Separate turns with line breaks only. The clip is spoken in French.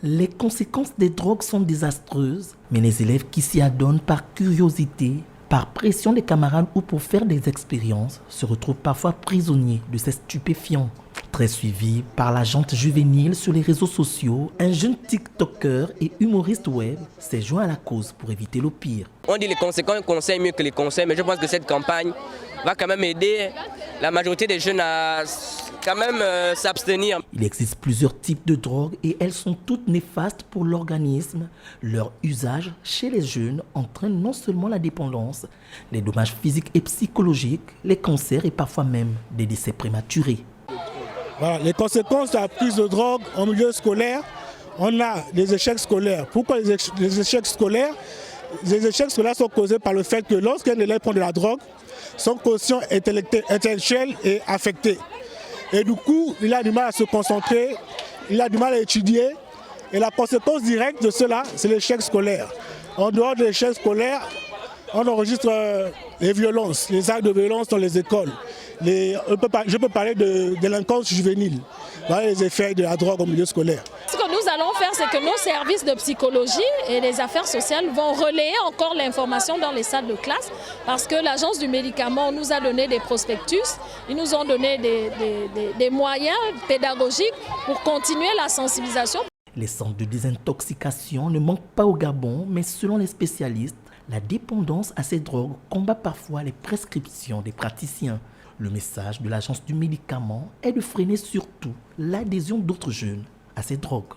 Les conséquences des drogues sont désastreuses, mais les élèves qui s'y adonnent par curiosité, par pression des camarades ou pour faire des expériences, se retrouvent parfois prisonniers de ces stupéfiants. Très suivi par la jante juvénile sur les réseaux sociaux, un jeune TikToker et humoriste web s'est joint à la cause pour éviter le pire.
On dit les conséquents conseillent mieux que les conseils, mais je pense que cette campagne va quand même aider la majorité des jeunes à quand même s'abstenir.
Il existe plusieurs types de drogues et elles sont toutes néfastes pour l'organisme. Leur usage chez les jeunes entraîne non seulement la dépendance, les dommages physiques et psychologiques, les cancers et parfois même des décès prématurés.
Voilà, les conséquences de la prise de drogue en milieu scolaire, on a des échecs scolaires. Pourquoi les échecs scolaires? Les échecs scolaires sont causés par le fait que lorsqu'un élève prend de la drogue, son quotient intellectuel est affecté. Et du coup, il a du mal à se concentrer, il a du mal à étudier. Et la conséquence directe de cela, c'est l'échec scolaire. En dehors de l'échec scolaire, on enregistre les violences, les actes de violence dans les écoles. Je peux parler de délinquance juvénile. Voilà les effets de la drogue au milieu scolaire.
Ce que nous allons faire, c'est que nos services de psychologie et les affaires sociales vont relayer encore l'information dans les salles de classe parce que l'agence du médicament nous a donné des prospectus, ils nous ont donné des moyens pédagogiques pour continuer la sensibilisation.
Les centres de désintoxication ne manquent pas au Gabon, mais selon les spécialistes, la dépendance à ces drogues combat parfois les prescriptions des praticiens. Le message de l'agence du médicament est de freiner surtout l'adhésion d'autres jeunes à ces drogues.